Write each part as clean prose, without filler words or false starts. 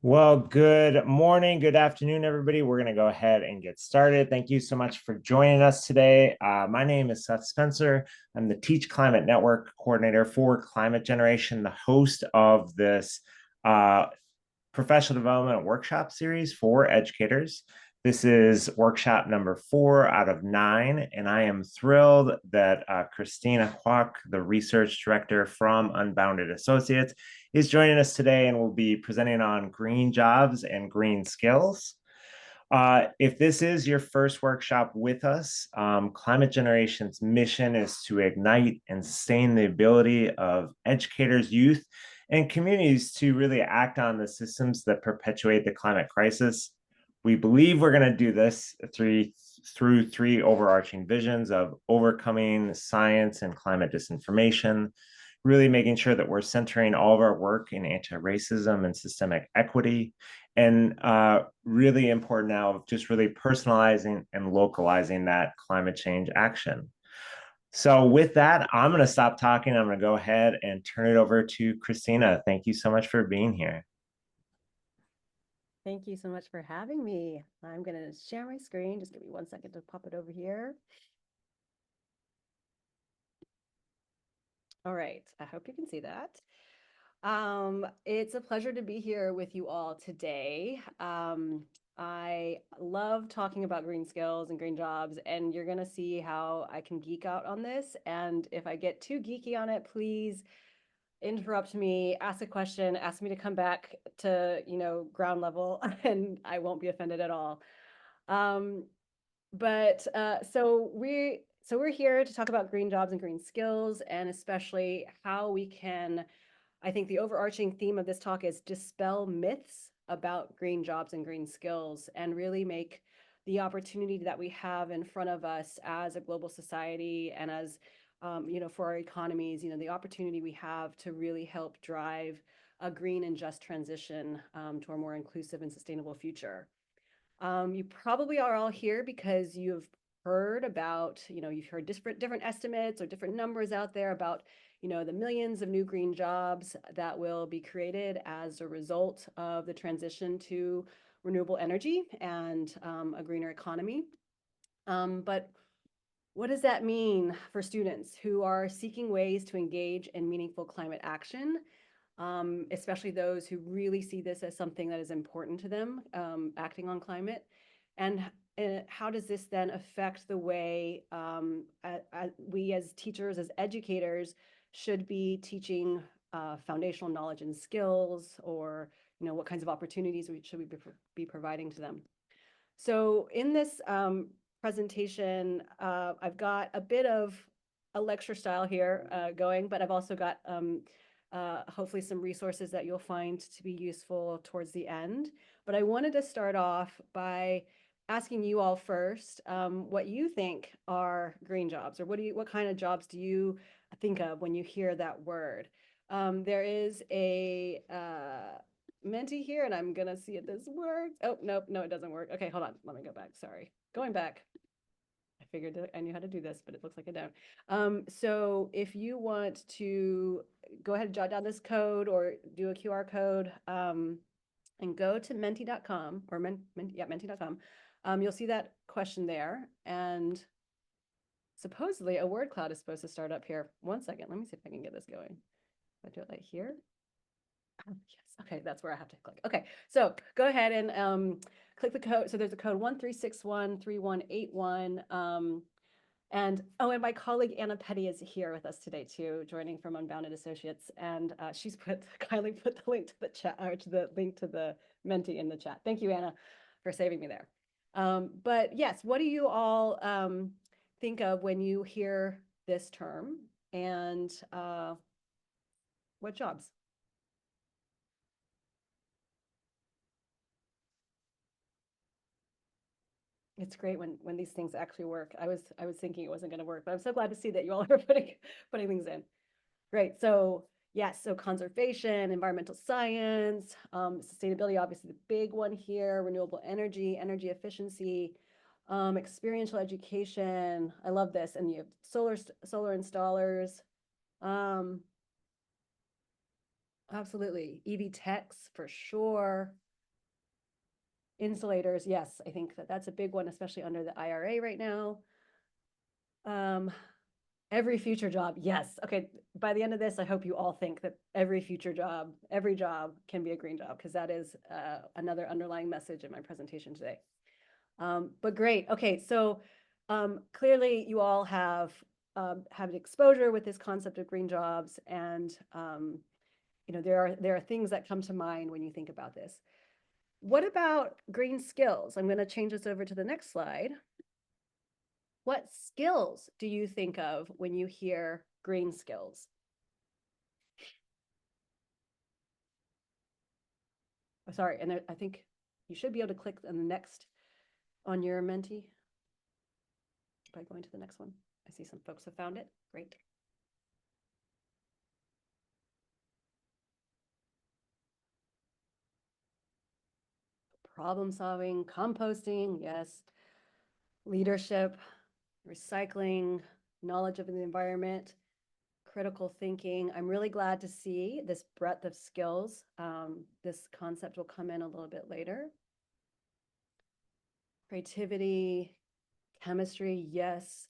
Well, good morning, good afternoon, everybody. We're going to go ahead and get started. Thank you so much for joining us today. My name is Seth Spencer. I'm the Teach Climate Network coordinator for Climate Generation, the host of this professional development workshop series for educators. This is workshop number 4 out of 9, and I am thrilled that Christina Kwauk, the research director from Unbounded Associates, is joining us today and will be presenting on green jobs and green skills. If this is your first workshop with us, Climate Generation's mission is to ignite and sustain the ability of educators, youth, and communities to really act on the systems that perpetuate the climate crisis. We believe we're going to do this through three overarching visions of overcoming science and climate disinformation, really making sure that we're centering all of our work in anti-racism and systemic equity, and really important now, just really personalizing and localizing that climate change action. So with that, I'm going to stop talking. I'm going to go ahead and turn it over to Christina. Thank you so much for being here. Thank you so much for having me. I'm going to share my screen. Just give me 1 second to pop it over here. All right, I hope you can see that. It's a pleasure to be here with you all today. I love talking about green skills and green jobs, and you're going to see how I can geek out on this. And if I get too geeky on it, please interrupt me, ask a question, ask me to come back to, ground level, and I won't be offended at all. Um, so we're here to talk about green jobs and green skills, and especially how we can. I think the overarching theme of this talk is dispel myths about green jobs and green skills, and really make the opportunity that we have in front of us as a global society and as for our economies, the opportunity we have to really help drive a green and just transition to a more inclusive and sustainable future. You probably are all here because you've heard about, you've heard different estimates or different numbers out there about, the millions of new green jobs that will be created as a result of the transition to renewable energy and a greener economy. But what does that mean for students who are seeking ways to engage in meaningful climate action, especially those who really see this as something that is important to them, acting on climate? And how does this then affect the way we as teachers, as educators, should be teaching foundational knowledge and skills, or what kinds of opportunities should we be providing to them? So in this presentation, I've got a bit of a lecture style here going, but I've also got hopefully some resources that you'll find to be useful towards the end. But I wanted to start off by asking you all first what you think are green jobs, or what kind of jobs do you think of when you hear that word? There is a Menti here, and I'm gonna see if this works. Oh, nope, no, it doesn't work. Okay, hold on. Let me go back. Sorry. Going back. I figured that I knew how to do this, but it looks like I don't. So if you want to go ahead and jot down this code or do a QR code, and go to menti.com or menti.com, you'll see that question there. And supposedly a word cloud is supposed to start up here. 1 second. Let me see if I can get this going. If I do it like here. Oh, yes. Okay, that's where I have to click. Okay, so go ahead and click the code. So there's a code 13613181. And my colleague Anna Petty is here with us today too, joining from Unbounded Associates, and she's kindly put the link to the chat, or to the link to the Menti in the chat. Thank you, Anna, for saving me there. But yes, what do you all think of when you hear this term, and what jobs? It's great when these things actually work. I was thinking it wasn't going to work, but I'm so glad to see that you all are putting things in. Great. So yes, so conservation, environmental science, sustainability, obviously the big one here, renewable energy, energy efficiency, experiential education. I love this. And you have solar installers. Um, Absolutely. EV techs for sure. Insulators, yes, I think that that's a big one, especially under the IRA right now. Every future job, yes. Okay, by the end of this, I hope you all think that every future job, every job can be a green job, because that is another underlying message in my presentation today. But great. Okay, so clearly you all have had exposure with this concept of green jobs, and there are things that come to mind when you think about this. What about green skills? I'm going to change this over to the next slide. What skills do you think of when you hear green skills? Oh, sorry, and I think you should be able to click on the next on your Menti by going to the next one. I see some folks have found it. Great. Problem solving, composting, yes. Leadership, recycling, knowledge of the environment, critical thinking. I'm really glad to see this breadth of skills. This concept will come in a little bit later. Creativity, chemistry, yes.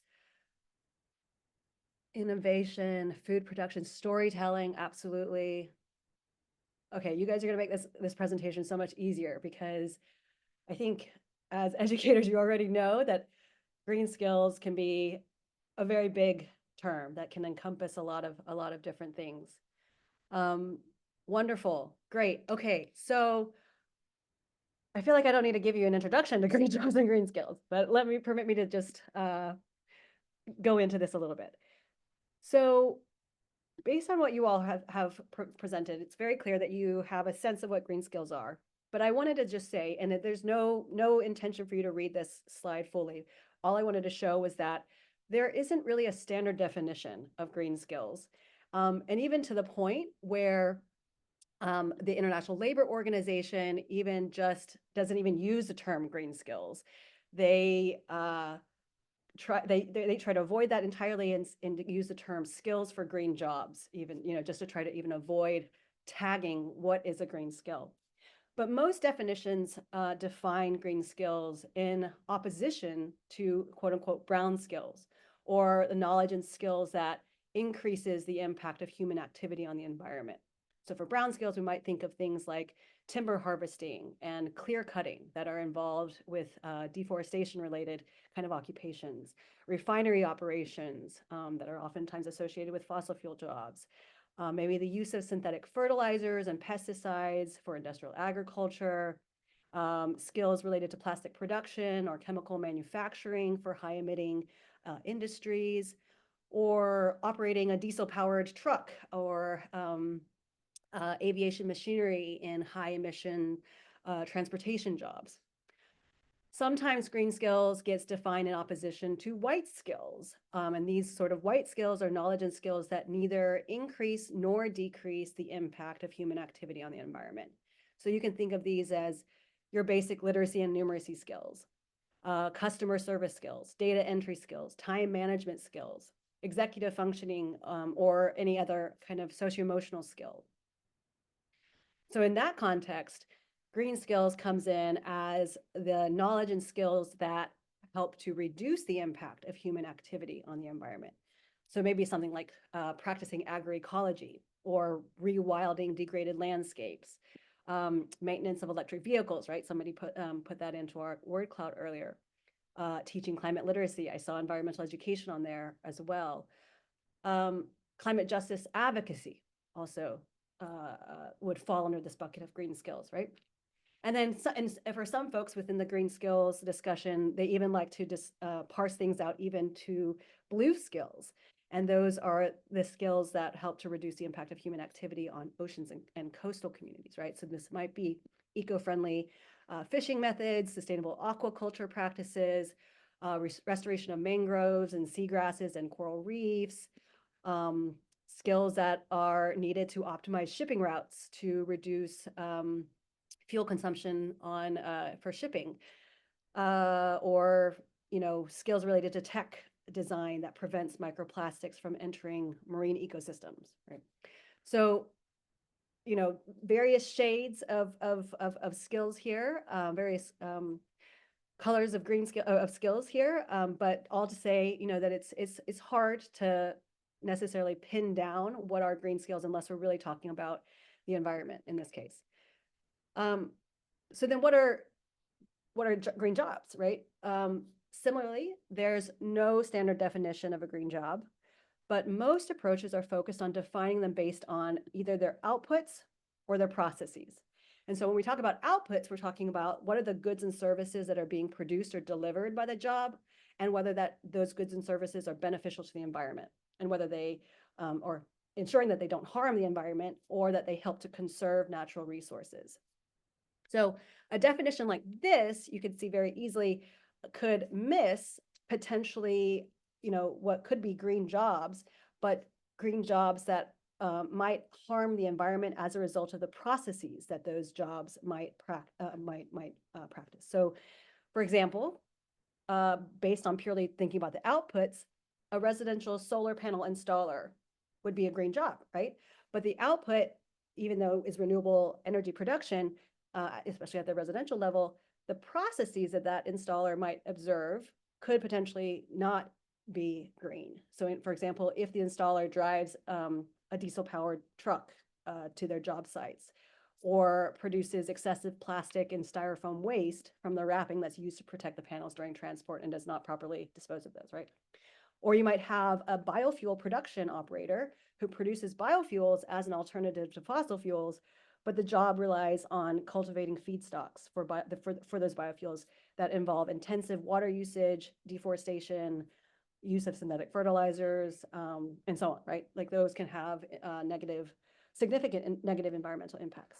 Innovation, food production, storytelling, absolutely. Okay, you guys are gonna make this presentation so much easier, because I think as educators, you already know that green skills can be a very big term that can encompass a lot of different things. Wonderful, great. Okay, so I feel like I don't need to give you an introduction to green jobs and green skills, but permit me to just go into this a little bit. So based on what you all have presented, it's very clear that you have a sense of what green skills are. But I wanted to just say, and that there's no intention for you to read this slide fully. All I wanted to show was that there isn't really a standard definition of green skills. And even to the point where the International Labor Organization even just doesn't even use the term green skills. They try to avoid that entirely and use the term skills for green jobs, even, just to try to even avoid tagging what is a green skill. But most definitions define green skills in opposition to quote unquote brown skills, or the knowledge and skills that increases the impact of human activity on the environment. So for brown skills, we might think of things like timber harvesting and clear cutting that are involved with deforestation related kind of occupations, refinery operations that are oftentimes associated with fossil fuel jobs, maybe the use of synthetic fertilizers and pesticides for industrial agriculture, skills related to plastic production or chemical manufacturing for high emitting industries, or operating a diesel powered truck, or aviation machinery in high emission transportation jobs. Sometimes green skills gets defined in opposition to white skills. And these sort of white skills are knowledge and skills that neither increase nor decrease the impact of human activity on the environment. So you can think of these as your basic literacy and numeracy skills, customer service skills, data entry skills, time management skills, executive functioning, or any other kind of socio-emotional skill. So in that context, green skills comes in as the knowledge and skills that help to reduce the impact of human activity on the environment. So maybe something like practicing agroecology, or rewilding degraded landscapes, maintenance of electric vehicles, right? Somebody put that into our word cloud earlier. Teaching climate literacy, I saw environmental education on there as well. Climate justice advocacy also would fall under this bucket of green skills, right? And then and for some folks within the green skills discussion, they even like to just parse things out even to blue skills. And those are the skills that help to reduce the impact of human activity on oceans and coastal communities, right? So this might be eco-friendly fishing methods, sustainable aquaculture practices, restoration of mangroves and seagrasses and coral reefs, skills that are needed to optimize shipping routes to reduce fuel consumption for shipping, or skills related to tech design that prevents microplastics from entering marine ecosystems, right? So various shades of skills here, various colors of skills here, but all to say, that it's hard to necessarily pin down what are green skills unless we're really talking about the environment in this case. So then what are green jobs, right? Similarly, there's no standard definition of a green job, but most approaches are focused on defining them based on either their outputs or their processes. And so when we talk about outputs, we're talking about what are the goods and services that are being produced or delivered by the job, and whether those goods and services are beneficial to the environment, and whether they, or ensuring that they don't harm the environment, or that they help to conserve natural resources. So a definition like this, you could see very easily, could miss potentially, what could be green jobs, but green jobs that might harm the environment as a result of the processes that those jobs might practice. So, for example, based on purely thinking about the outputs, a residential solar panel installer would be a green job, right? But the output, even though is renewable energy production, especially at the residential level, the processes that installer might observe could potentially not be green. So, for example, if the installer drives a diesel-powered truck to their job sites, or produces excessive plastic and styrofoam waste from the wrapping that's used to protect the panels during transport and does not properly dispose of those, right? Or you might have a biofuel production operator who produces biofuels as an alternative to fossil fuels, but the job relies on cultivating feedstocks for those biofuels that involve intensive water usage, deforestation, use of synthetic fertilizers, and so on, right? Like those can have significant negative environmental impacts.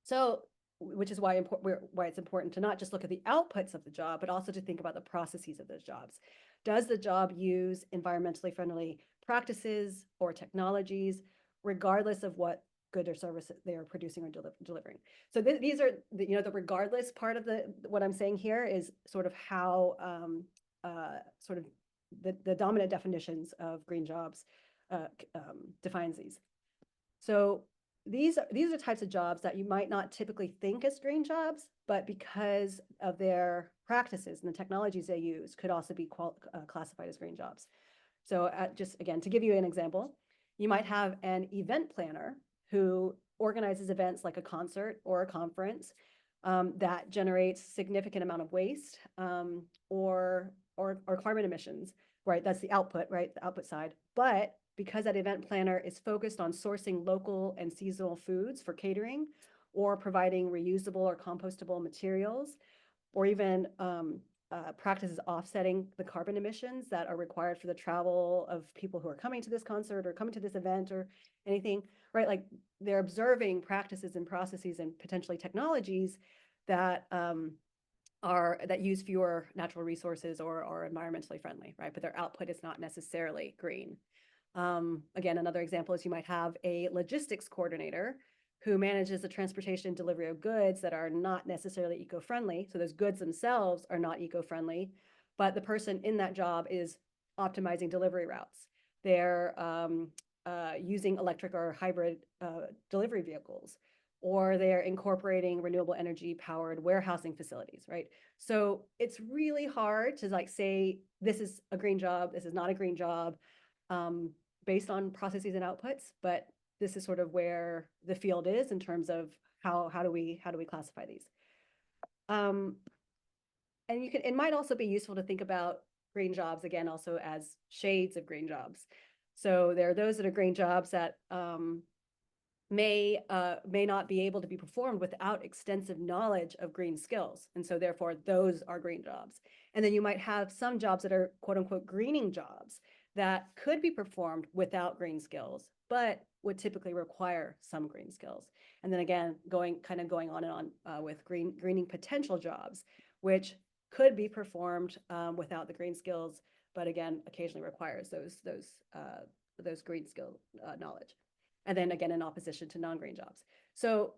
So, which is why it's important to not just look at the outputs of the job, but also to think about the processes of those jobs. Does the job use environmentally friendly practices or technologies, regardless of what good or service they are producing or delivering? So these are the regardless part of what I'm saying here is sort of how sort of the dominant definitions of green jobs defines these. So these are types of jobs that you might not typically think as green jobs, but because of their practices and the technologies they use could also be classified as green jobs. So just again, to give you an example, you might have an event planner who organizes events like a concert or a conference that generates significant amount of waste or carbon emissions, right? That's the output, right? The output side. But because that event planner is focused on sourcing local and seasonal foods for catering, or providing reusable or compostable materials, or even practices offsetting the carbon emissions that are required for the travel of people who are coming to this concert or coming to this event or anything, right? Like they're observing practices and processes and potentially technologies that that use fewer natural resources or are environmentally friendly, right? But their output is not necessarily green. Again, another example is you might have a logistics coordinator who manages the transportation and delivery of goods that are not necessarily eco-friendly. So those goods themselves are not eco-friendly, but the person in that job is optimizing delivery routes. They're using electric or hybrid delivery vehicles, or they're incorporating renewable energy powered warehousing facilities, right? So it's really hard to like say, this is a green job, this is not a green job, based on processes and outputs, but this is sort of where the field is in terms of how do we classify these. And it might also be useful to think about green jobs again also as shades of green jobs. So there are those that are green jobs that may not be able to be performed without extensive knowledge of green skills. And so therefore those are green jobs. And then you might have some jobs that are quote unquote greening jobs that could be performed without green skills, but would typically require some green skills. And then again, going on and on with greening potential jobs, which could be performed without the green skills, but again, occasionally requires those green skill knowledge. And then again, in opposition to non-green jobs. So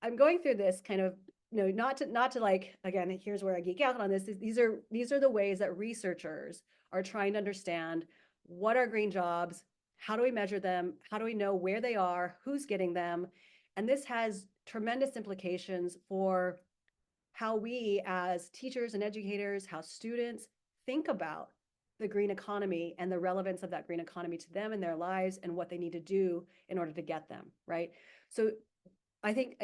I'm going through this kind of, not to like, again, here's where I geek out on this. These are the ways that researchers are trying to understand what are green jobs, How do we measure them? How do we know where they are? Who's getting them? And this has tremendous implications for how we as teachers and educators, how students think about the green economy and the relevance of that green economy to them in their lives and what they need to do in order to get them, right? So I think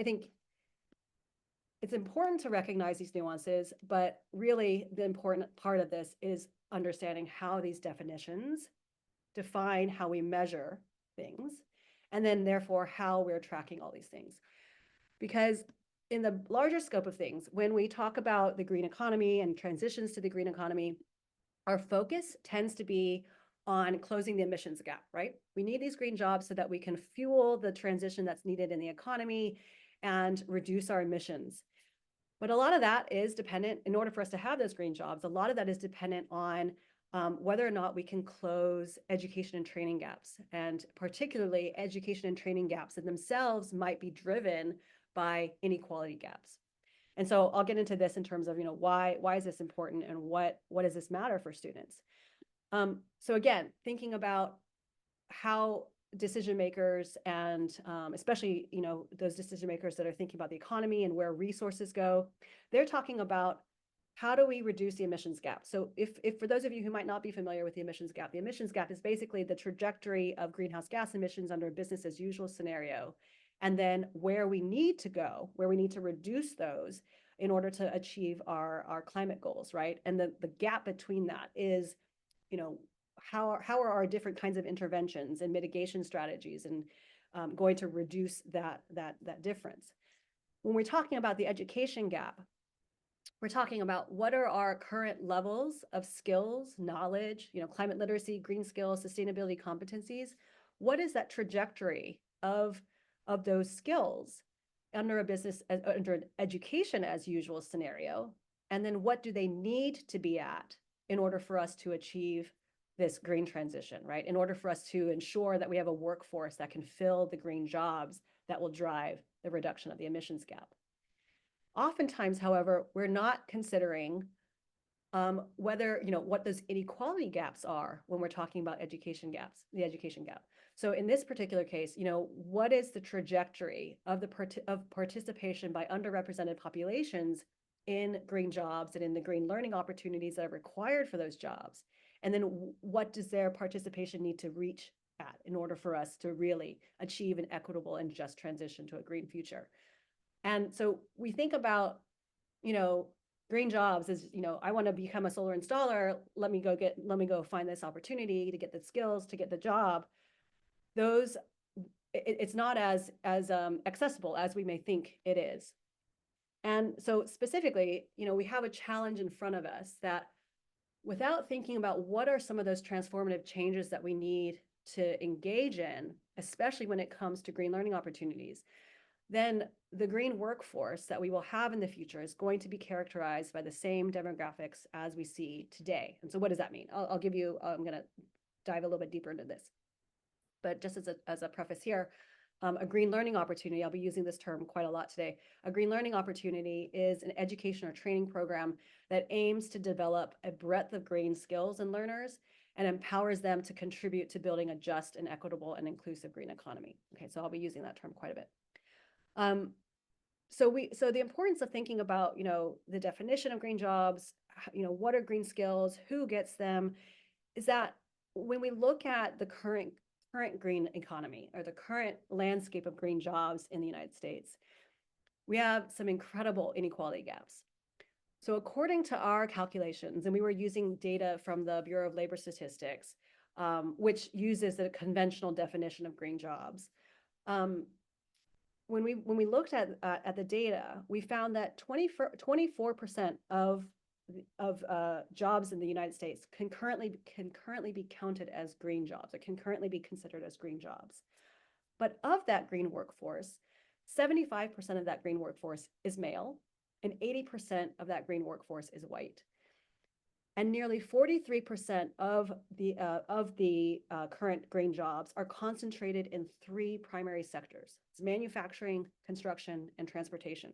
it's important to recognize these nuances, but really the important part of this is understanding how these definitions define how we measure things, and then therefore how we're tracking all these things. Because in the larger scope of things, when we talk about the green economy and transitions to the green economy, our focus tends to be on closing the emissions gap, right? We need these green jobs so that we can fuel the transition that's needed in the economy and reduce our emissions. But a lot of that is dependent, in order for us to have those green jobs, a lot of that is dependent on whether or not we can close education and training gaps, and particularly education and training gaps that themselves might be driven by inequality gaps. And so I'll get into this in terms of, why is this important and what does this matter for students? So again, thinking about how decision makers and especially, those decision makers that are thinking about the economy and where resources go, they're talking about how do we reduce the emissions gap? So if for those of you who might not be familiar with the emissions gap is basically the trajectory of greenhouse gas emissions under a business as usual scenario, and then where we need to go, where we need to reduce those in order to achieve our climate goals, right? And the gap between that is, how are our different kinds of interventions and mitigation strategies and going to reduce that difference? When we're talking about the education gap, we're talking about what are our current levels of skills, knowledge, climate literacy, green skills, sustainability competencies. What is that trajectory of those skills under under an education as usual scenario? And then what do they need to be at in order for us to achieve this green transition, right? In order for us to ensure that we have a workforce that can fill the green jobs that will drive the reduction of the emissions gap. Oftentimes, however, we're not considering whether, what those inequality gaps are when we're talking about education gaps, the education gap. So in this particular case, what is the trajectory of participation by underrepresented populations in green jobs and in the green learning opportunities that are required for those jobs? And then what does their participation need to reach at in order for us to really achieve an equitable and just transition to a green future? And so we think about, green jobs as, I want to become a solar installer. Let me go find this opportunity to get the skills, to get the job. It's not as accessible as we may think it is. And so specifically, we have a challenge in front of us that without thinking about what are some of those transformative changes that we need to engage in, especially when it comes to green learning opportunities, then the green workforce that we will have in the future is going to be characterized by the same demographics as we see today. And so what does that mean? I'm going to dive a little bit deeper into this. But just as a preface here, a green learning opportunity, I'll be using this term quite a lot today. A green learning opportunity is an education or training program that aims to develop a breadth of green skills in learners and empowers them to contribute to building a just and equitable and inclusive green economy. Okay, so I'll be using that term quite a bit. So the importance of thinking about, the definition of green jobs, what are green skills, who gets them, is that when we look at the current green economy or the current landscape of green jobs in the United States, we have some incredible inequality gaps. So according to our calculations, and we were using data from the Bureau of Labor Statistics, which uses the conventional definition of green jobs, when we looked at the data, we found that 24% of jobs in the United States can currently be counted as green jobs, or can currently be considered as green jobs. But of that green workforce, 75% of that green workforce is male, and 80% of that green workforce is white. And nearly 43% of the current green jobs are concentrated in three primary sectors: it's manufacturing, construction, and transportation.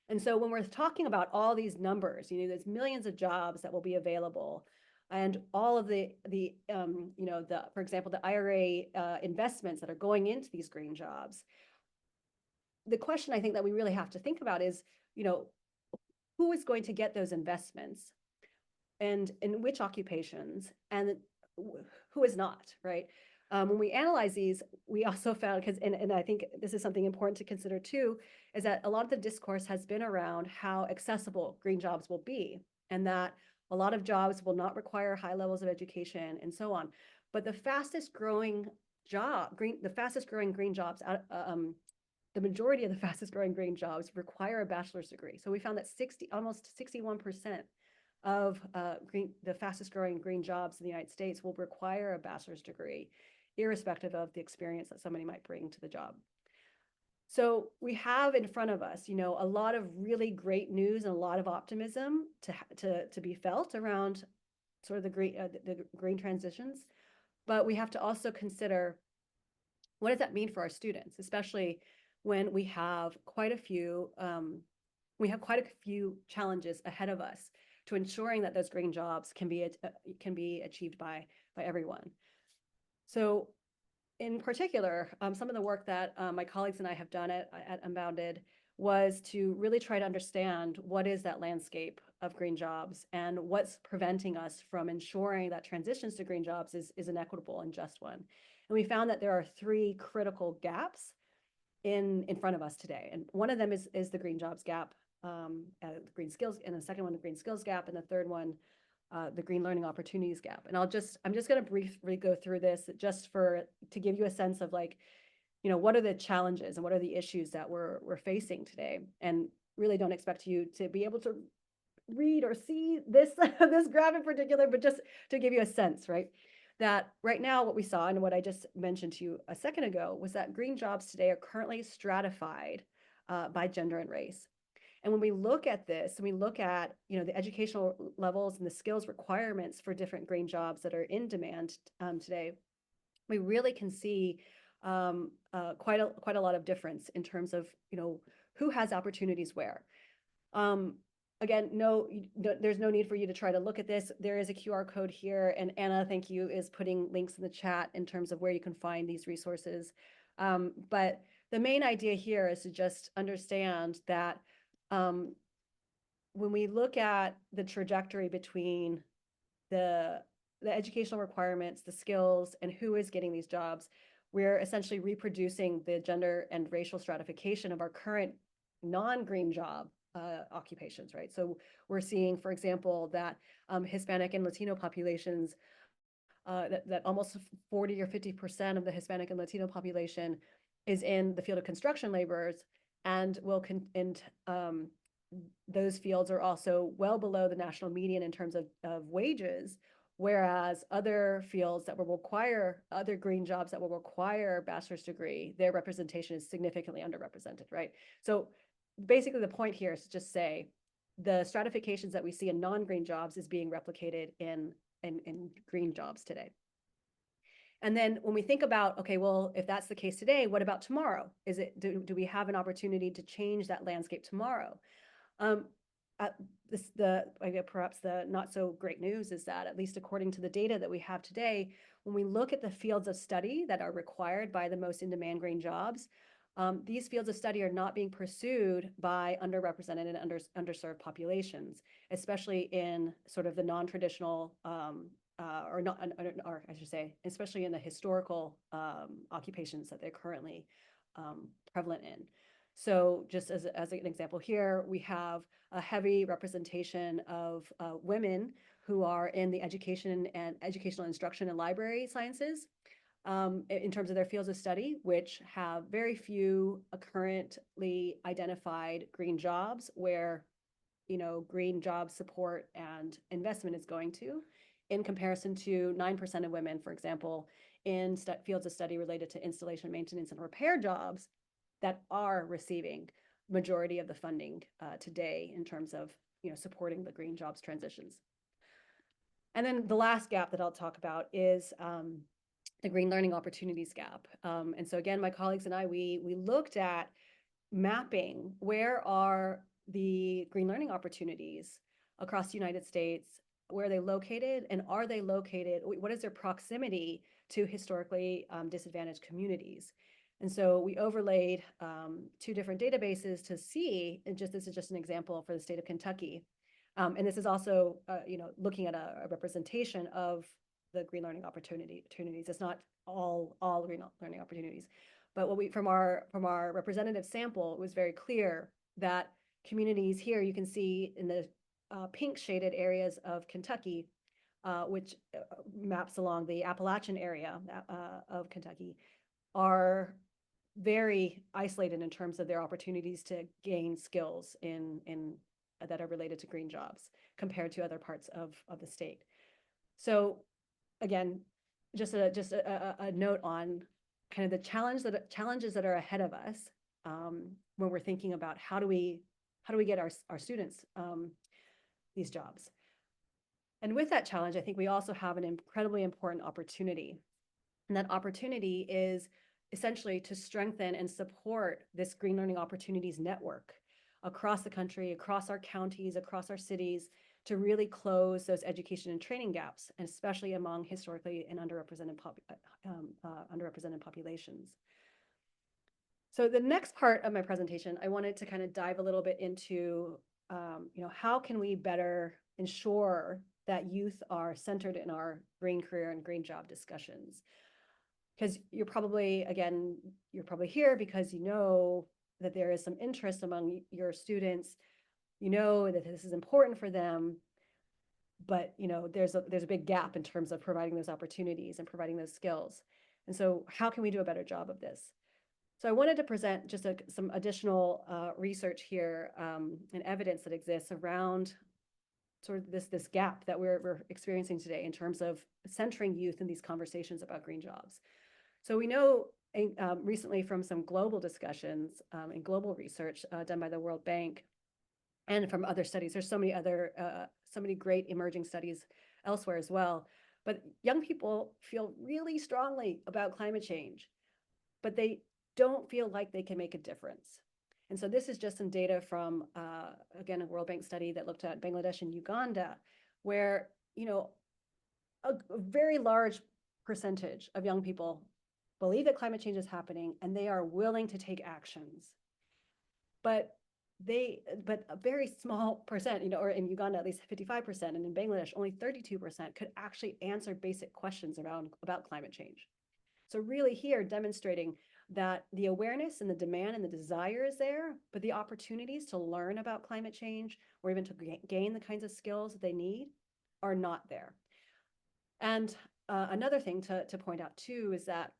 And so when we're talking about all these numbers, there's millions of jobs that will be available and all of the for example, the IRA investments that are going into these green jobs. The question I think that we really have to think about is, who is going to get those investments and in which occupations, and who is not, right? When we analyze these, we also found, and I think this is something important to consider too, is that a lot of the discourse has been around how accessible green jobs will be, and that a lot of jobs will not require high levels of education and so on. But the fastest growing green jobs, the majority of the fastest growing green jobs require a bachelor's degree. So we found that almost 61% of the fastest growing green jobs in the United States will require a bachelor's degree, irrespective of the experience that somebody might bring to the job. So we have in front of us, a lot of really great news and a lot of optimism to be felt around sort of the green transitions. But we have to also consider, what does that mean for our students, especially when we have quite a few challenges ahead of us to ensuring that those green jobs can be achieved by everyone. So in particular, some of the work that my colleagues and I have done at Unbounded was to really try to understand what is that landscape of green jobs and what's preventing us from ensuring that transitions to green jobs is an equitable and just one. And we found that there are 3 critical gaps in front of us today. And one of them is the green jobs gap, the green skills, and the second one, the green skills gap, and the third one, the green learning opportunities gap. And I'm just going to briefly go through this just to give you a sense of what are the challenges and what are the issues that we're facing today. And really don't expect you to be able to read or see this graph in particular, but just to give you a sense, right? That right now what we saw and what I just mentioned to you a second ago was that green jobs today are currently stratified by gender and race. And when we look at this, and we look at the educational levels and the skills requirements for different green jobs that are in demand today, we really can see quite a lot of difference in terms of who has opportunities where. Again, there's no need for you to try to look at this. There is a QR code here, and Anna, thank you, is putting links in the chat in terms of where you can find these resources. But the main idea here is to just understand that when we look at the trajectory between the educational requirements, the skills, and who is getting these jobs, we're essentially reproducing the gender and racial stratification of our current non-green job occupations, right? So we're seeing, for example, that Hispanic and Latino populations, that almost 40 or 50% of the Hispanic and Latino population is in the field of construction laborers, and those fields are also well below the national median in terms of wages, whereas other fields that will require, other green jobs that will require a bachelor's degree, their representation is significantly underrepresented, right? So basically the point here is to just say the stratifications that we see in non-green jobs is being replicated in green jobs today. And then when we think about, okay, well, if that's the case today, what about tomorrow? Do we have an opportunity to change that landscape tomorrow? Perhaps the not so great news is that, at least according to the data that we have today, when we look at the fields of study that are required by the most in-demand green jobs, these fields of study are not being pursued by underrepresented and underserved populations, especially in sort of the non-traditional, or I should say, especially in the historical occupations that they're currently prevalent in. So just as an example here, we have a heavy representation of women who are in the education and educational instruction and library sciences in terms of their fields of study, which have very few currently identified green jobs where green job support and investment is going to, in comparison to 9% of women, for example, in fields of study related to installation, maintenance, and repair jobs that are receiving majority of the funding today in terms of supporting the green jobs transitions. And then the last gap that I'll talk about is the green learning opportunities gap. And so again, my colleagues and I, we looked at mapping where are the green learning opportunities across the United States where are they located, and are they located, what is their proximity to historically disadvantaged communities? And so we overlaid two different databases to see, and this is just an example for the state of Kentucky. And this is also, looking at a representation of the green learning opportunities. It's not all green learning opportunities, but what we from our representative sample, it was very clear that communities here, you can see in the pink shaded areas of Kentucky, which maps along the Appalachian area of Kentucky, are very isolated in terms of their opportunities to gain skills in that are related to green jobs compared to other parts of the state. So again, just a note on kind of the challenges that are ahead of us when we're thinking about how do we get our students these jobs. And with that challenge, I think we also have an incredibly important opportunity. And that opportunity is essentially to strengthen and support this green learning opportunities network across the country, across our counties, across our cities, to really close those education and training gaps, and especially among historically and underrepresented populations. So the next part of my presentation, I wanted to kind of dive a little bit into, how can we better ensure that youth are centered in our green career and green job discussions? Because you're probably here because you know that there is some interest among your students, you know that this is important for them, but there's a big gap in terms of providing those opportunities and providing those skills. And so how can we do a better job of this? So I wanted to present just some additional research here and evidence that exists around sort of this gap that we're experiencing today in terms of centering youth in these conversations about green jobs. So we know recently from some global discussions and global research done by the World Bank and from other studies, there's so many great emerging studies elsewhere as well, but young people feel really strongly about climate change, but they don't feel like they can make a difference. And so this is just some data from, again, a World Bank study that looked at Bangladesh and Uganda, where, a very large percentage of young people believe that climate change is happening and they are willing to take actions. But a very small percent, or in Uganda, at least 55%, and in Bangladesh, only 32% could actually answer basic questions about climate change. So really here demonstrating that the awareness and the demand and the desire is there, but the opportunities to learn about climate change or even to gain the kinds of skills that they need are not there. And another thing to point out too is that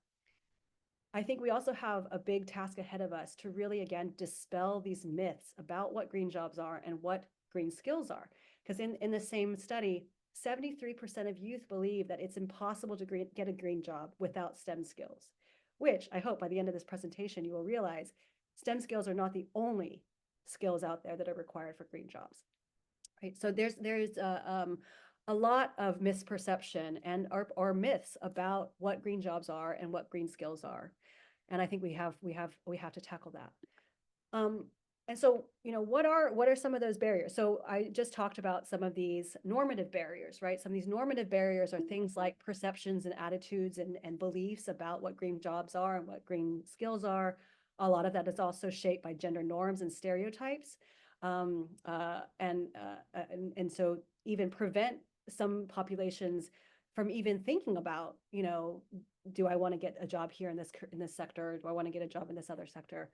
I think we also have a big task ahead of us to really, again, dispel these myths about what green jobs are and what green skills are. Because in the same study, 73% of youth believe that it's impossible to get a green job without STEM skills, which I hope by the end of this presentation, you will realize STEM skills are not the only skills out there that are required for green jobs. Right? So there's a lot of misperception and or myths about what green jobs are and what green skills are. And I think we have to tackle that. And so, what are some of those barriers? So I just talked about some of these normative barriers, right? Some of these normative barriers are things like perceptions and attitudes and beliefs about what green jobs are and what green skills are. A lot of that is also shaped by gender norms and stereotypes. And so even prevent some populations from even thinking about, do I want to get a job here in this sector? Do I want to get a job in this other sector?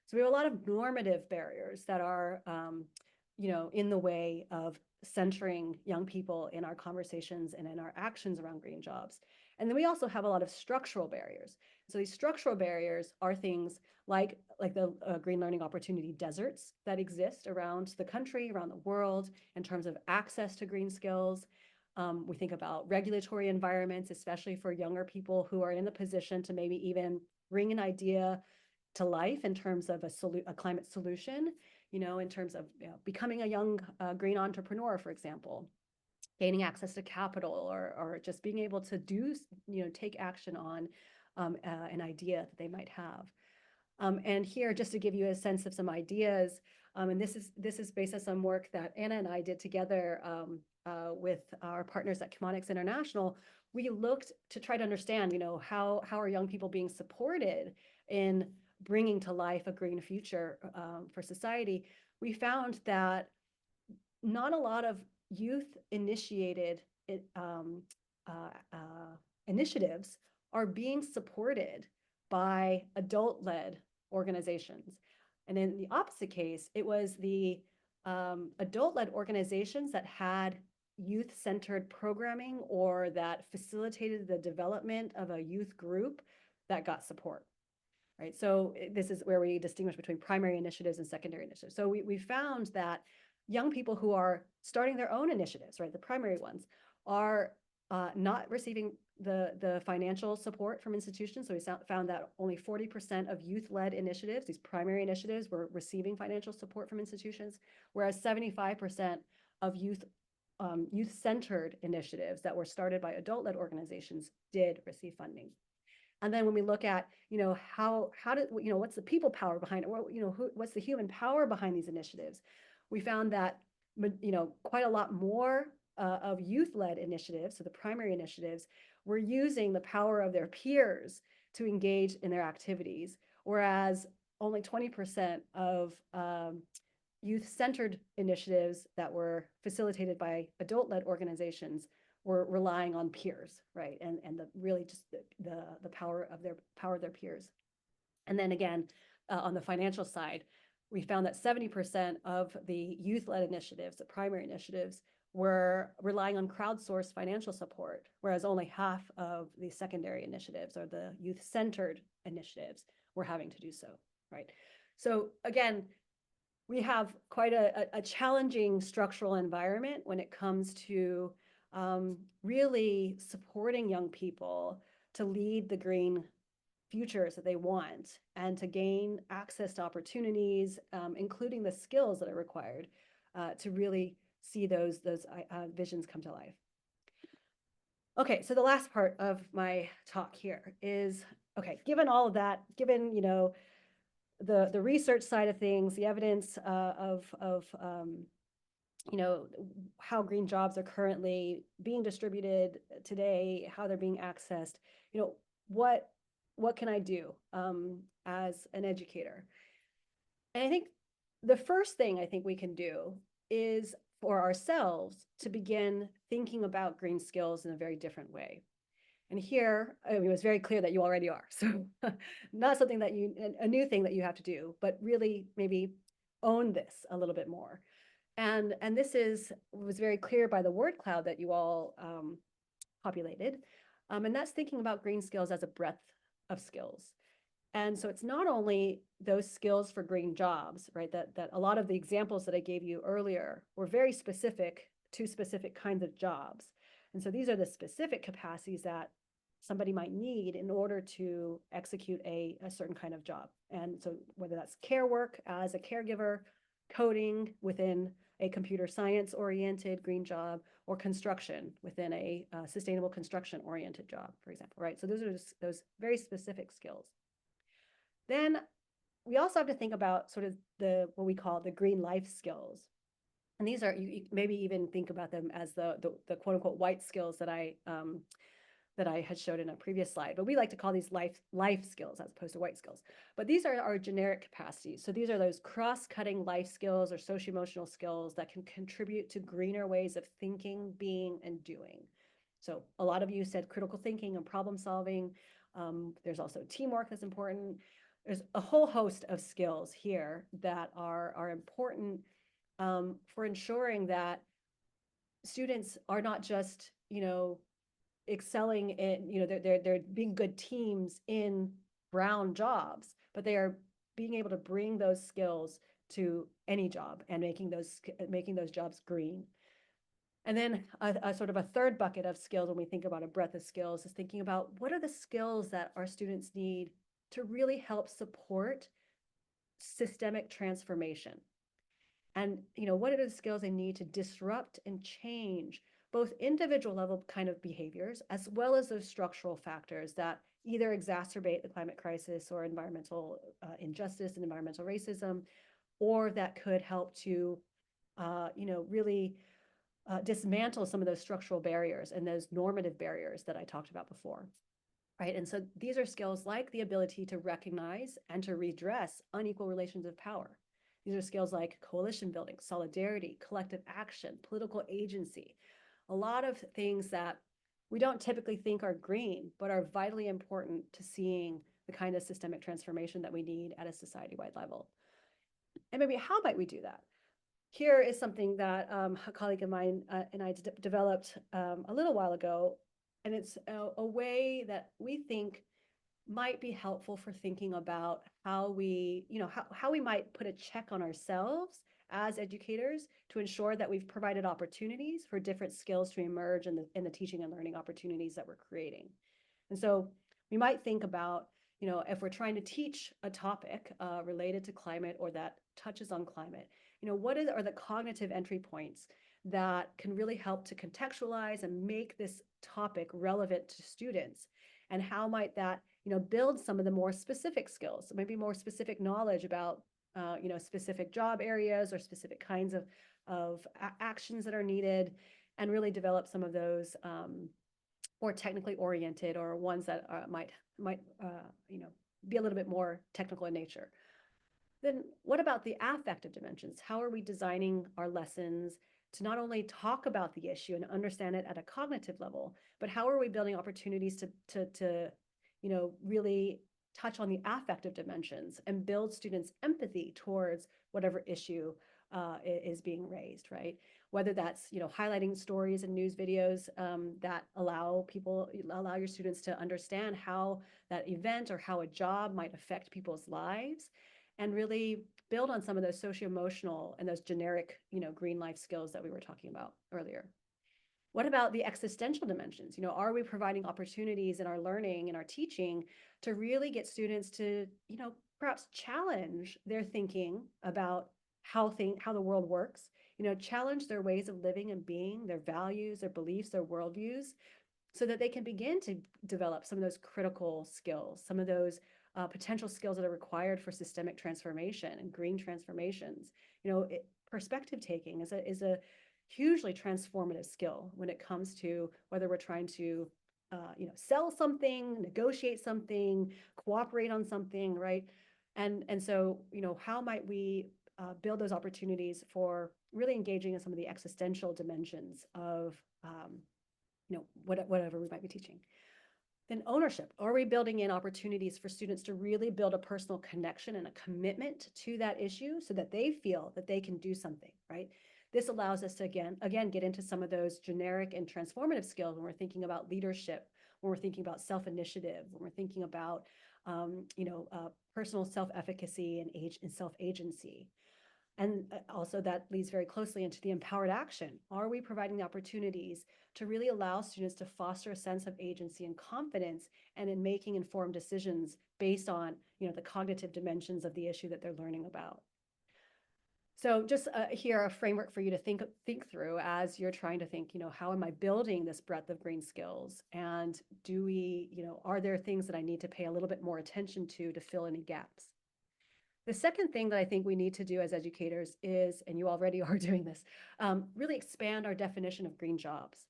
So we have a lot of normative barriers that are, in the way of centering young people in our conversations and in our actions around green jobs. And then we also have a lot of structural barriers. So these structural barriers are things like the green learning opportunity deserts that exist around the country, around the world, in terms of access to green skills. We think about regulatory environments, especially for younger people who are in the position to maybe even bring an idea to life in terms of a climate solution, in terms of becoming a young green entrepreneur, for example, gaining access to capital or just being able to take action on an idea that they might have. And here, just to give you a sense of some ideas, And this is based on some work that Anna and I did together with our partners at Chemonics International. We looked to try to understand, how are young people being supported in bringing to life a green future for society. We found that not a lot of youth-initiated initiatives are being supported by adult-led organizations. And in the opposite case, it was the adult-led organizations that had youth-centered programming or that facilitated the development of a youth group that got support. Right. So this is where we distinguish between primary initiatives and secondary initiatives. So we found that young people who are starting their own initiatives, right, the primary ones, are not receiving the financial support from institutions. So we found that only 40% of youth-led initiatives, these primary initiatives, were receiving financial support from institutions, whereas 75% of youth-centered initiatives that were started by adult-led organizations did receive funding. And then when we look at, how did, what's the people power behind it? What's the human power behind these initiatives? We found that, quite a lot more of youth-led initiatives, so the primary initiatives, were using the power of their peers to engage in their activities, whereas only 20% of youth-centered initiatives that were facilitated by adult-led organizations were relying on peers, right? And really just the power of their peers. And then again, on the financial side, we found that 70% of the youth-led initiatives, the primary initiatives, were relying on crowdsourced financial support, whereas only half of the secondary initiatives or the youth-centered initiatives were having to do so, right? So again, we have quite a challenging structural environment when it comes to really supporting young people to lead the green futures that they want and to gain access to opportunities, including the skills that are required to really see those visions come to life. Okay, so the last part of my talk here is, okay, given all of that, given, the research side of things, the evidence of how green jobs are currently being distributed today, how they're being accessed, what can I do as an educator? And I think the first thing I think we can do is for ourselves to begin thinking about green skills in a very different way. And here, it was very clear that you already are. So not something that a new thing that you have to do, but really maybe own this a little bit more. And this was very clear by the word cloud that you all populated. And that's thinking about green skills as a breadth of skills. And so it's not only those skills for green jobs, right? That a lot of the examples that I gave you earlier were very specific to specific kinds of jobs. And so these are the specific capacities that somebody might need in order to execute a certain kind of job. And so whether that's care work as a caregiver, coding within a computer science oriented green job, or construction within a sustainable construction oriented job, for example, right? So those are just those very specific skills. Then we also have to think about sort of what we call the green life skills. And these are, you maybe even think about them as the quote unquote white skills that I had showed in a previous slide, but we like to call these life skills as opposed to white skills. But these are our generic capacities. So these are those cross-cutting life skills or socio-emotional skills that can contribute to greener ways of thinking, being, and doing. So a lot of you said critical thinking and problem solving. There's also teamwork that's important. There's a whole host of skills here that are important for ensuring that students are not just, excelling in, they're being good teams in brown jobs, but they are being able to bring those skills to any job and making those jobs green. And then a sort of a third bucket of skills when we think about a breadth of skills is thinking about what are the skills that our students need to really help support systemic transformation. And what are the skills they need to disrupt and change both individual level kind of behaviors, as well as those structural factors that either exacerbate the climate crisis or environmental injustice and environmental racism, or that could help to, really dismantle some of those structural barriers and those normative barriers that I talked about before. Right. And so these are skills like the ability to recognize and to redress unequal relations of power. These are skills like coalition building, solidarity, collective action, political agency, a lot of things that we don't typically think are green, but are vitally important to seeing the kind of systemic transformation that we need at a society-wide level. And maybe how might we do that? Here is something that a colleague of mine and I developed a little while ago, and it's a way that we think might be helpful for thinking about how we, how we might put a check on ourselves as educators to ensure that we've provided opportunities for different skills to emerge in the teaching and learning opportunities that we're creating. And so we might think about, if we're trying to teach a topic related to climate or that touches on climate, what are the cognitive entry points that can really help to contextualize and make this topic relevant to students? And how might that, build some of the more specific skills, maybe more specific knowledge about, specific job areas or specific kinds of actions that are needed, and really develop some of those more technically oriented or ones that might be a little bit more technical in nature. Then what about the affective dimensions? How are we designing our lessons to not only talk about the issue and understand it at a cognitive level, but how are we building opportunities to really touch on the affective dimensions and build students' empathy towards whatever issue is being raised, right? Whether that's, highlighting stories and news videos that allow your students to understand how that event or how a job might affect people's lives, and really build on some of those socio-emotional and those generic, green life skills that we were talking about earlier. What about the existential dimensions? Are we providing opportunities in our learning and our teaching to really get students to, perhaps challenge their thinking about how the world works, challenge their ways of living and being, their values, their beliefs, their worldviews, so that they can begin to develop some of those critical skills, some of those potential skills that are required for systemic transformation and green transformations. Perspective taking is a hugely transformative skill when it comes to whether we're trying to sell something, negotiate something, cooperate on something, right? And so, how might we build those opportunities for really engaging in some of the existential dimensions of whatever we might be teaching? Then ownership. Are we building in opportunities for students to really build a personal connection and a commitment to that issue so that they feel that they can do something, right? This allows us to, again, get into some of those generic and transformative skills when we're thinking about leadership, when we're thinking about self-initiative, when we're thinking about, personal self-efficacy and self-agency. And also that leads very closely into the empowered action. Are we providing the opportunities to really allow students to foster a sense of agency and confidence and in making informed decisions based on, the cognitive dimensions of the issue that they're learning about? So just here a framework for you to think through as you're trying to think, how am I building this breadth of green skills? And do we, are there things that I need to pay a little bit more attention to fill any gaps? The second thing that I think we need to do as educators is, and you already are doing this, really expand our definition of green jobs,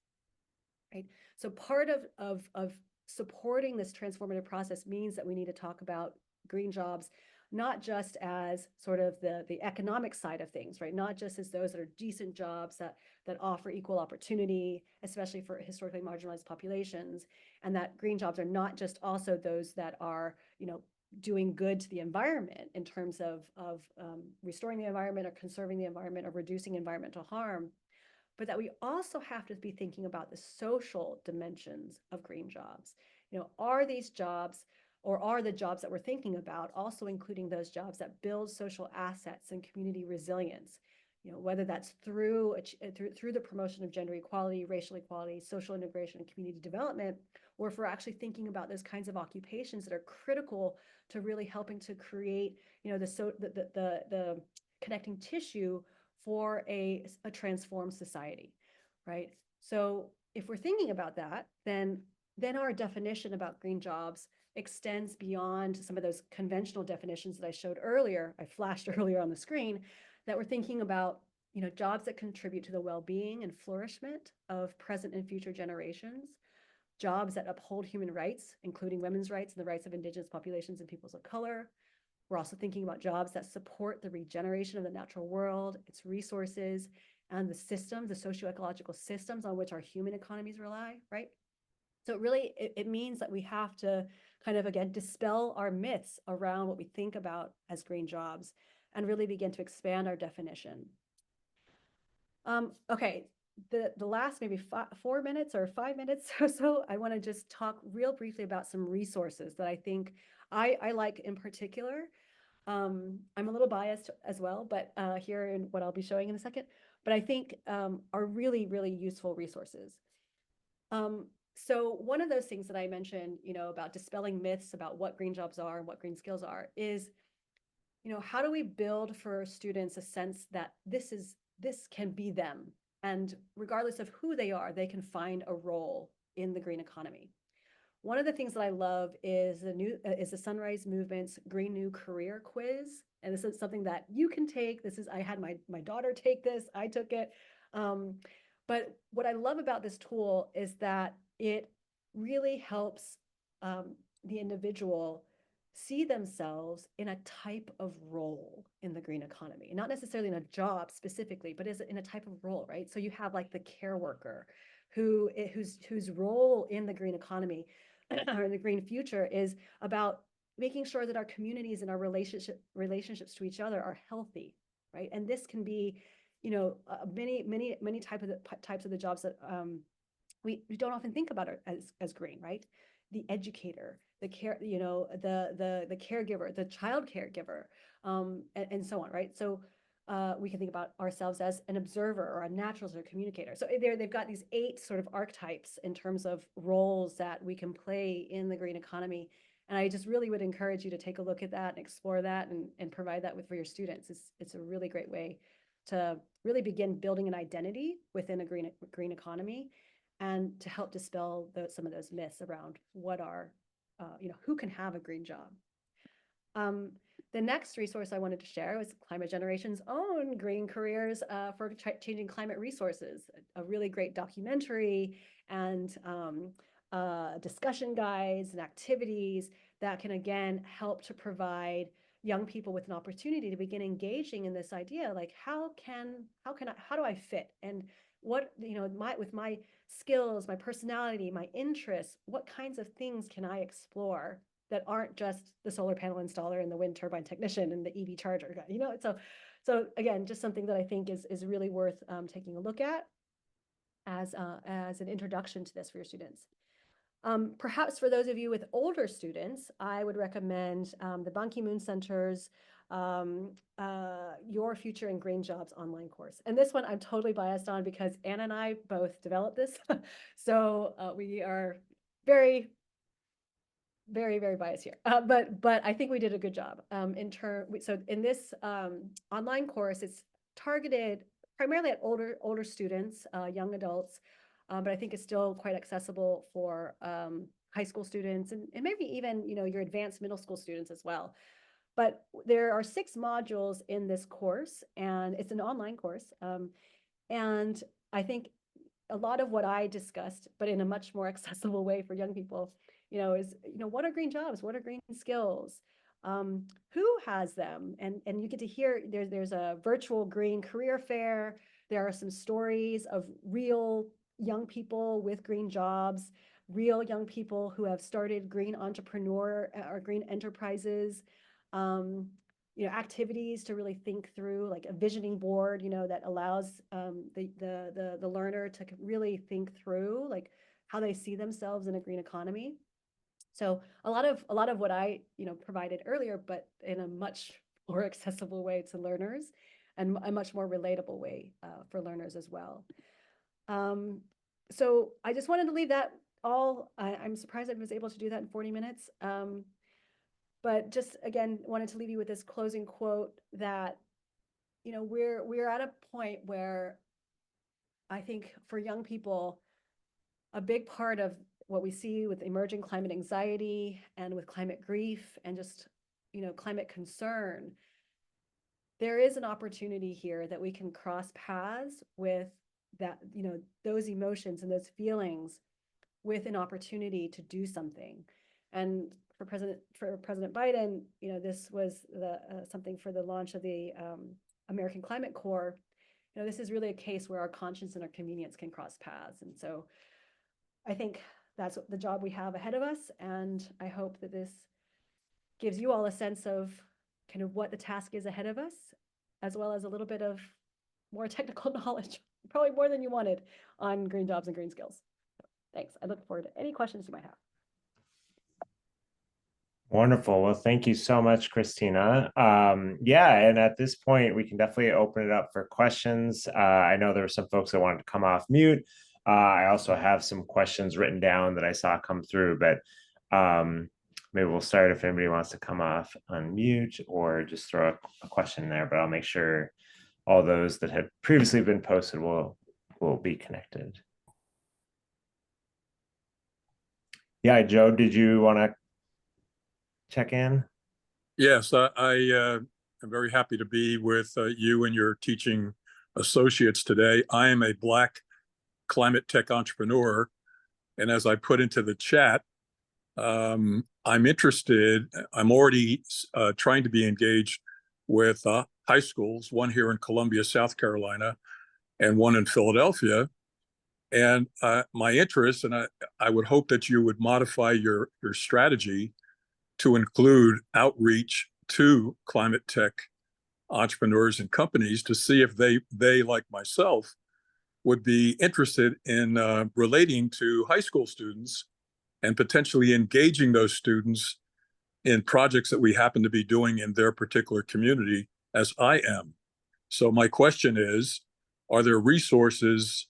right? So part of supporting this transformative process means that we need to talk about green jobs, not just as sort of the economic side of things, right? Not just as those that are decent jobs that offer equal opportunity, especially for historically marginalized populations, and that green jobs are not just also those that are, doing good to the environment in terms of restoring the environment or conserving the environment or reducing environmental harm, but that we also have to be thinking about the social dimensions of green jobs. Are these jobs, or are the jobs that we're thinking about also including those jobs that build social assets and community resilience? Whether that's through the promotion of gender equality, racial equality, social integration, and community development, or if we're actually thinking about those kinds of occupations that are critical to really helping to create, the connecting tissue for a transformed society, right? So if we're thinking about that, then our definition about green jobs extends beyond some of those conventional definitions that I showed earlier, I flashed earlier on the screen, that we're thinking about, jobs that contribute to the well-being and flourishment of present and future generations, jobs that uphold human rights, including women's rights and the rights of indigenous populations and peoples of color. We're also thinking about jobs that support the regeneration of the natural world, its resources, and the systems, the socio-ecological systems on which our human economies rely, right? So it means that we have to kind of, again, dispel our myths around what we think about as green jobs and really begin to expand our definition. Okay, the last maybe 4 minutes or 5 minutes or so, I want to just talk real briefly about some resources that I think I like in particular. I'm a little biased as well, but here in what I'll be showing in a second, but I think are really, really useful resources. So one of those things that I mentioned, about dispelling myths about what green jobs are and what green skills are is, how do we build for students a sense that this can be them, and regardless of who they are, they can find a role in the green economy. One of the things that I love is the Sunrise Movement's Green New Career Quiz, and this is something that you can take. I had my daughter take this. I took it. But what I love about this tool is that it really helps the individual see themselves in a type of role in the green economy, not necessarily in a job specifically, but as in a type of role, right? So you have like the care worker whose role in the green economy or in the green future is about making sure that our communities and our relationships to each other are healthy, right? And this can be, many types of the jobs that we don't often think about as green, right? The educator, the care, the caregiver, the child caregiver, and so on, right? So we can think about ourselves as an observer or a naturalist or a communicator. So they've got these 8 sort of archetypes in terms of roles that we can play in the green economy. And I just really would encourage you to take a look at that and explore that and provide that for your students. It's a really great way to really begin building an identity within a green economy, and to help dispel some of those myths around what are, who can have a green job. The next resource I wanted to share was Climate Generation's own Green Careers for Changing Climate Resources, a really great documentary and discussion guides and activities that can, again, help to provide young people with an opportunity to begin engaging in this idea, like how do I fit, and what, with my skills, my personality, my interests, what kinds of things can I explore that aren't just the solar panel installer and the wind turbine technician and the EV charger guy, so again, just something that I think is really worth taking a look at as an introduction to this for your students. Perhaps for those of you with older students, I would recommend the Ban Ki-moon Center's Your Future in Green Jobs online course. And this one I'm totally biased on because Anna and I both developed this. So we are very, very, very biased here. But I think we did a good job. So in this online course, it's targeted primarily at older students, young adults, but I think it's still quite accessible for high school students and maybe even, your advanced middle school students as well. But there are 6 modules in this course, and it's an online course. And I think a lot of what I discussed, but in a much more accessible way for young people, is, what are green jobs? What are green skills? Who has them? And you get to hear, there's a virtual green career fair. There are some stories of real young people with green jobs, real young people who have started green entrepreneur or green enterprises, activities to really think through, like a visioning board, that allows the learner to really think through like how they see themselves in a green economy. So a lot of what I provided earlier, but in a much more accessible way to learners, and a much more relatable way for learners as well. So I just wanted to leave that all. I'm surprised I was able to do that in 40 minutes. But just, again, wanted to leave you with this closing quote that, we're at a point where I think for young people, a big part of what we see with emerging climate anxiety and with climate grief and just, climate concern, there is an opportunity here that we can cross paths with that, those emotions and those feelings with an opportunity to do something. And for President Biden, this was something for the launch of the American Climate Corps. This is really a case where our conscience and our convenience can cross paths. And so I think that's the job we have ahead of us. And I hope that this gives you all a sense of kind of what the task is ahead of us, as well as a little bit of more technical knowledge, probably more than you wanted, on green jobs and green skills. Thanks. I look forward to any questions you might have. Wonderful. Well, thank you so much, Christina. Yeah, and at this point, we can definitely open it up for questions. I know there were some folks that wanted to come off mute. I also have some questions written down that I saw come through, but maybe we'll start if anybody wants to come off unmute or just throw a question there, but I'll make sure all those that had previously been posted will be connected. Yeah, Joe, did you want to check in? Yes, I am very happy to be with you and your teaching associates today. I am a Black climate tech entrepreneur, and as I put into the chat, I'm interested. I'm already trying to be engaged with high schools, one here in Columbia, South Carolina, and one in Philadelphia. And my interest, and I would hope that you would modify your strategy to include outreach to climate tech entrepreneurs and companies to see if they like myself would be interested in relating to high school students and potentially engaging those students in projects that we happen to be doing in their particular community, as I am. So my question is, are there resources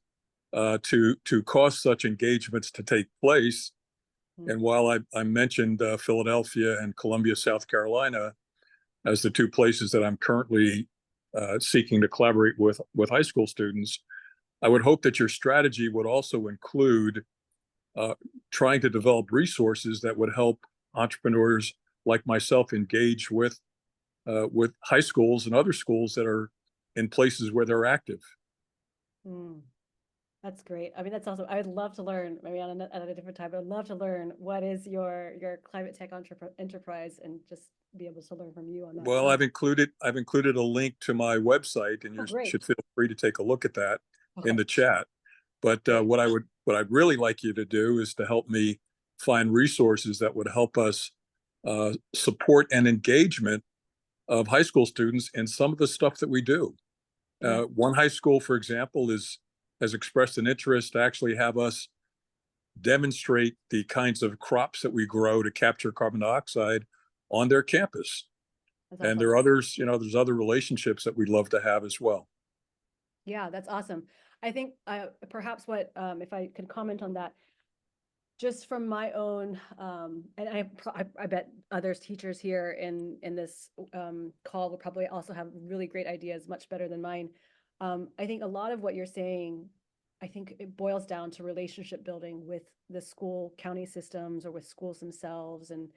to cause such engagements to take place? And while I mentioned Philadelphia and Columbia, South Carolina, as the two places that I'm currently seeking to collaborate with high school students, I would hope that your strategy would also include trying to develop resources that would help entrepreneurs like myself engage with high schools and other schools that are in places where they're active. That's great. I mean, that's awesome. I would love to learn, maybe at a different time, but I'd love to learn what is your climate tech enterprise and just be able to learn from you on that. Well, I've included a link to my website, and you should feel free to take a look at that in the chat. But what I'd really like you to do is to help me find resources that would help us support and engagement of high school students in some of the stuff that we do. One high school, for example, has expressed an interest to actually have us demonstrate the kinds of crops that we grow to capture carbon dioxide on their campus. And there are others, there's other relationships that we'd love to have as well. Yeah, that's awesome. I think perhaps what, if I could comment on that, just from my own, and I bet others teachers here in this call will probably also have really great ideas, much better than mine. I think a lot of what you're saying, I think it boils down to relationship building with the school county systems or with schools themselves and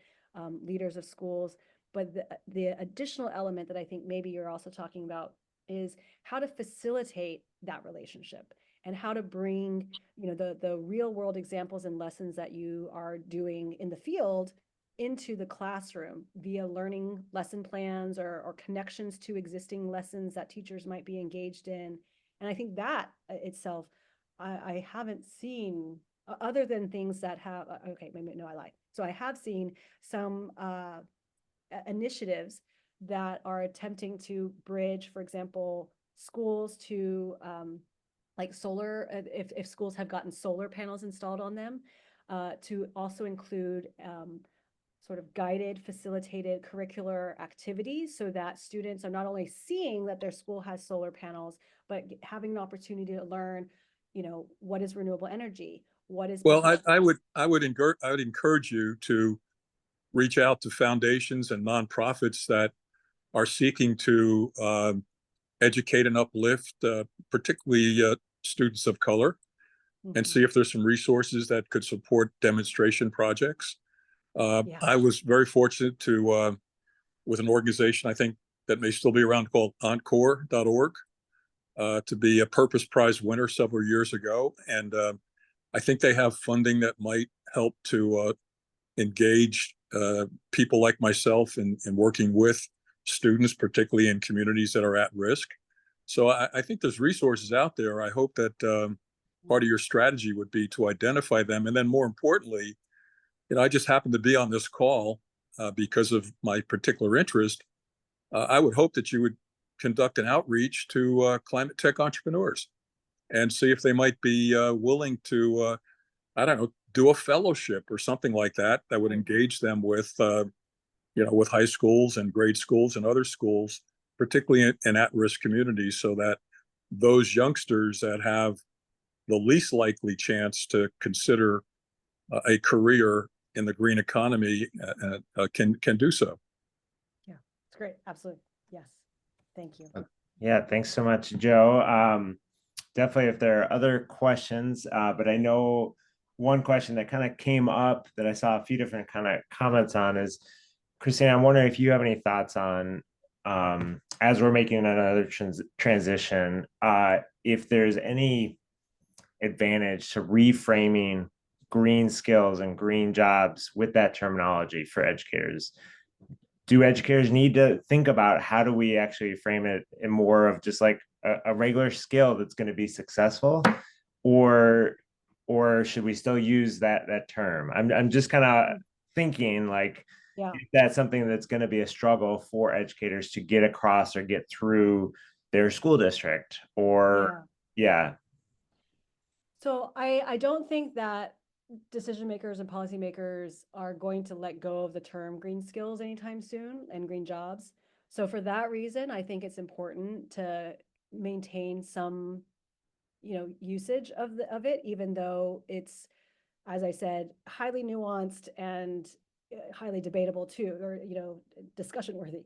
leaders of schools. But the additional element that I think maybe you're also talking about is how to facilitate that relationship and how to bring, the real world examples and lessons that you are doing in the field into the classroom via learning lesson plans or connections to existing lessons that teachers might be engaged in. And I think that itself, I haven't seen, other than things that have, okay, maybe, no, I lied. So I have seen some initiatives that are attempting to bridge, for example, schools to like solar, if schools have gotten solar panels installed on them, to also include sort of guided, facilitated curricular activities so that students are not only seeing that their school has solar panels, but having an opportunity to learn, what is renewable energy? What is— Well, I would encourage you to reach out to foundations and nonprofits that are seeking to educate and uplift, particularly students of color. and see if there's some resources that could support demonstration projects. Yeah. I was very fortunate to, with an organization I think that may still be around called encore.org, to be a Purpose Prize winner several years ago. And I think they have funding that might help to engage people like myself in working with students, particularly in communities that are at risk. So I think there's resources out there. I hope that part of your strategy would be to identify them. And then more importantly, I just happened to be on this call because of my particular interest. I would hope that you would conduct an outreach to climate tech entrepreneurs and see if they might be willing to, I don't know, do a fellowship or something like that that would engage them with, with high schools and grade schools and other schools, particularly in at-risk communities, so that those youngsters that have the least likely chance to consider a career in the green economy can do so. Yeah, it's great. Absolutely. Yes. Thank you. Yeah, thanks so much, Joe. Definitely if there are other questions, but I know one question that kind of came up that I saw a few different kind of comments on is, Christina, I'm wondering if you have any thoughts on, as we're making another transition, if there's any advantage to reframing green skills and green jobs with that terminology for educators. Do educators need to think about how do we actually frame it in more of just like a regular skill that's going to be successful, or should we still use that term? I'm just kind of thinking like, Yeah. if that's something that's going to be a struggle for educators to get across or get through their school district, or yeah. So I don't think that decision makers and policymakers are going to let go of the term green skills anytime soon and green jobs. So for that reason, I think it's important to maintain some, usage of it, even though it's, as I said, highly nuanced and highly debatable too, or, discussion worthy.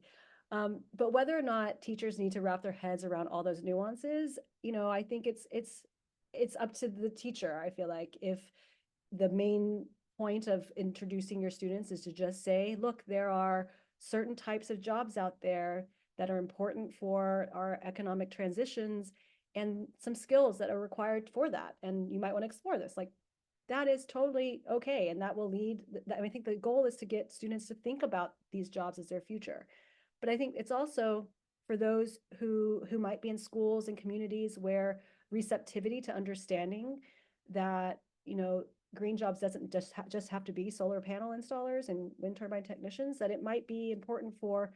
But whether or not teachers need to wrap their heads around all those nuances, I think it's up to the teacher. I feel like if the main point of introducing your students is to just say, look, there are certain types of jobs out there that are important for our economic transitions and some skills that are required for that. And you might want to explore this. Like, that is totally okay. And that will lead, I think the goal is to get students to think about these jobs as their future. But I think it's also for those who might be in schools and communities where receptivity to understanding that, green jobs doesn't just have to be solar panel installers and wind turbine technicians, that it might be important for,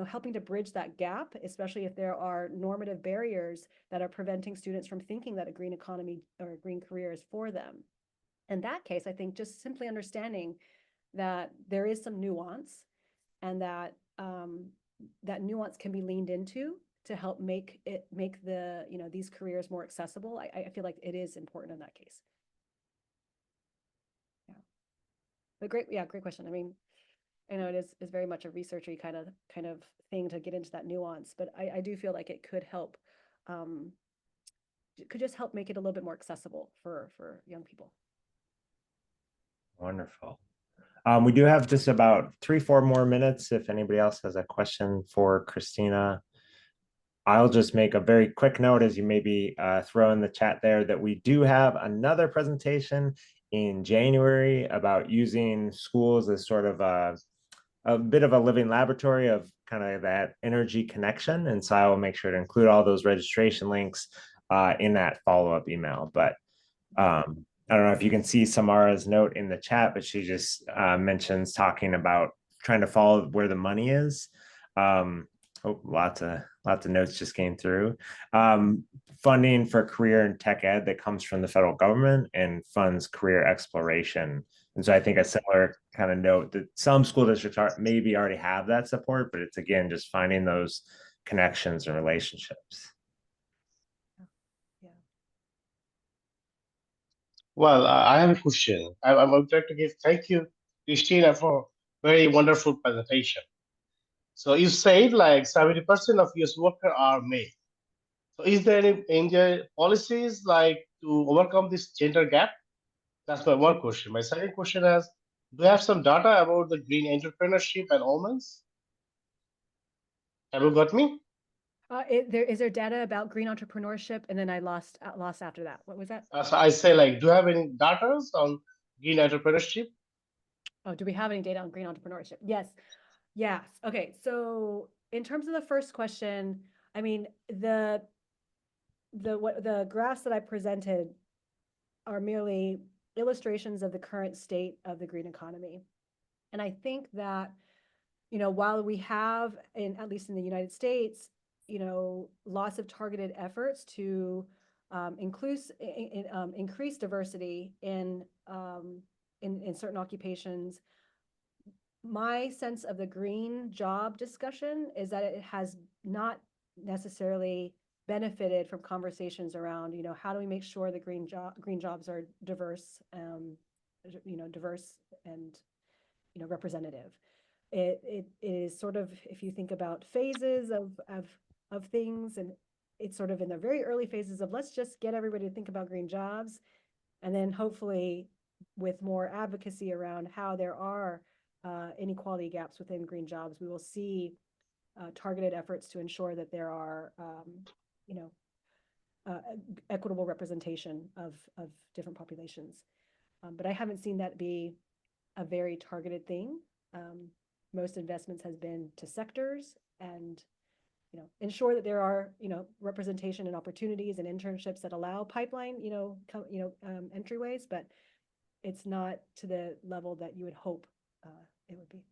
helping to bridge that gap, especially if there are normative barriers that are preventing students from thinking that a green economy or a green career is for them. In that case, I think just simply understanding that there is some nuance, and that that nuance can be leaned into to help make the, these careers more accessible. I feel like it is important in that case. Yeah, but great question. I mean, I know it is very much a researchy kind of thing to get into that nuance, but I do feel like it could help, could just help make it a little bit more accessible for young people. Wonderful. We do have just about 3-4 more minutes. If anybody else has a question for Christina, I'll just make a very quick note, as you maybe throw in the chat there, that we do have another presentation in January about using schools as sort of a bit of a living laboratory of kind of that energy connection. And so I will make sure to include all those registration links in that follow-up email. But I don't know if you can see Samara's note in the chat, but she just mentions talking about trying to follow where the money is. Lots of notes just came through. Funding for career and tech ed that comes from the federal government and funds career exploration. And so I think a similar kind of note that some school districts maybe already have that support, but it's again just finding those connections and relationships. Well, I have a question. I would like to give thank you, Christina, for very wonderful presentation. So you said like 70% of US workers are male. So is there any policies like to overcome this gender gap? That's my one question. My second question is, do you have some data about the green entrepreneurship and almonds? Have you got me? Is there data about green entrepreneurship? And then I lost after that. What was that? So I say, like, do you have any data on green entrepreneurship? Oh, do we have any data on green entrepreneurship? Yes. Yes. Okay. So in terms of the first question, I mean, the graphs that I presented are merely illustrations of the current state of the green economy. And I think that, while we have, at least in the United States, lots of targeted efforts to increase diversity in certain occupations, my sense of the green job discussion is that it has not necessarily benefited from conversations around, how do we make sure the green jobs are diverse, diverse and, representative. It is sort of, if you think about phases of things, and it's sort of in the very early phases of, let's just get everybody to think about green jobs. And then hopefully with more advocacy around how there are inequality gaps within green jobs, we will see targeted efforts to ensure that there are, equitable representation of different populations. But I haven't seen that be a very targeted thing. Most investments has been to sectors and, ensure that there are, representation and opportunities and internships that allow pipeline, entryways, but it's not to the level that you would hope it would be.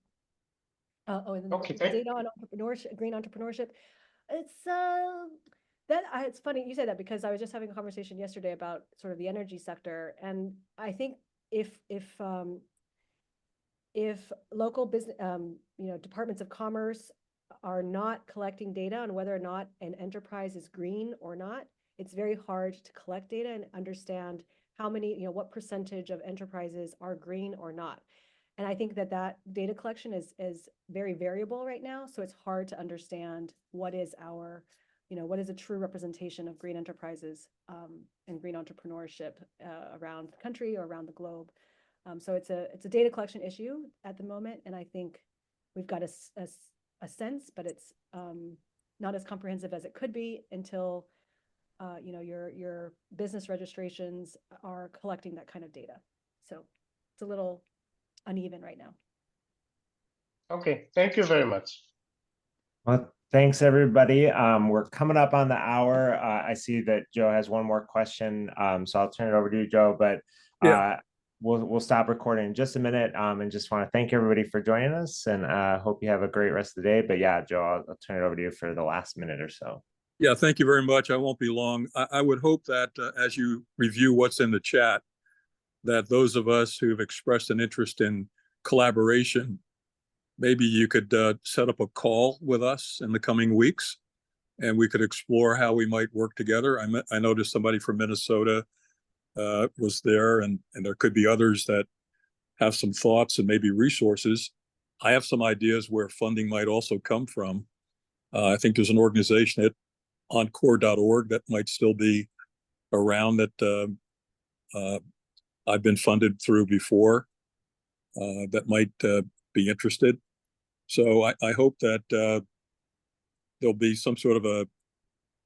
And then Okay, the data on entrepreneurship, green entrepreneurship, it's funny you say that, because I was just having a conversation yesterday about sort of the energy sector, and I think if local business, departments of commerce are not collecting data on whether or not an enterprise is green or not, it's very hard to collect data and understand how many, what percentage of enterprises are green or not. And I think that data collection is very variable right now. So it's hard to understand what is what is a true representation of green enterprises and green entrepreneurship around the country or around the globe. So it's a data collection issue at the moment, and I think we've got a sense, but it's not as comprehensive as it could be until your business registrations are collecting that kind of data. So it's a little uneven right now. Okay, thank you very much. Well, thanks everybody. We're coming up on the hour. I see that Joe has one more question, so I'll turn it over to you, Joe. But we'll stop recording in just a minute, and just want to thank everybody for joining us, and hope you have a great rest of the day. But yeah, Joe, I'll turn it over to you for the last minute or so. Yeah, thank you very much. I won't be long. I would hope that as you review what's in the chat, that those of us who've expressed an interest in collaboration, maybe you could set up a call with us in the coming weeks, and we could explore how we might work together. I noticed somebody from Minnesota was there, and there could be others that have some thoughts and maybe resources. I have some ideas where funding might also come from. I think there's an organization at encore.org that might still be around that I've been funded through before that might be interested. So I hope that there'll be some sort of a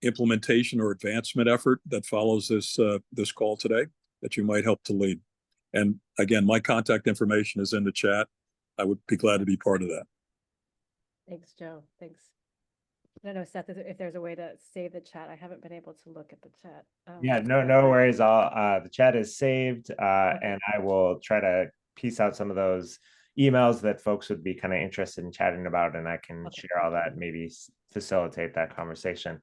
implementation or advancement effort that follows this call today that you might help to lead. And again, my contact information is in the chat. I would be glad to be part of that. Thanks, Joe. Thanks. I don't know, Seth, if there's a way to save the chat. I haven't been able to look at the chat. Yeah, no worries. The chat is saved, and I will try to piece out some of those emails that folks would be kind of interested in chatting about, and I can share all that, maybe facilitate that conversation.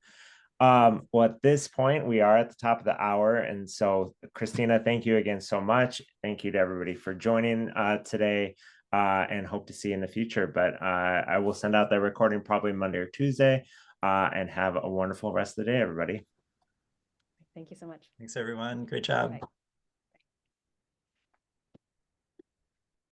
Well, at this point, we are at the top of the hour. And so, Christina, thank you again so much. Thank you to everybody for joining today, and hope to see you in the future. But I will send out the recording probably Monday or Tuesday, and have a wonderful rest of the day, everybody. Thank you so much. Thanks, everyone. Great job. Bye.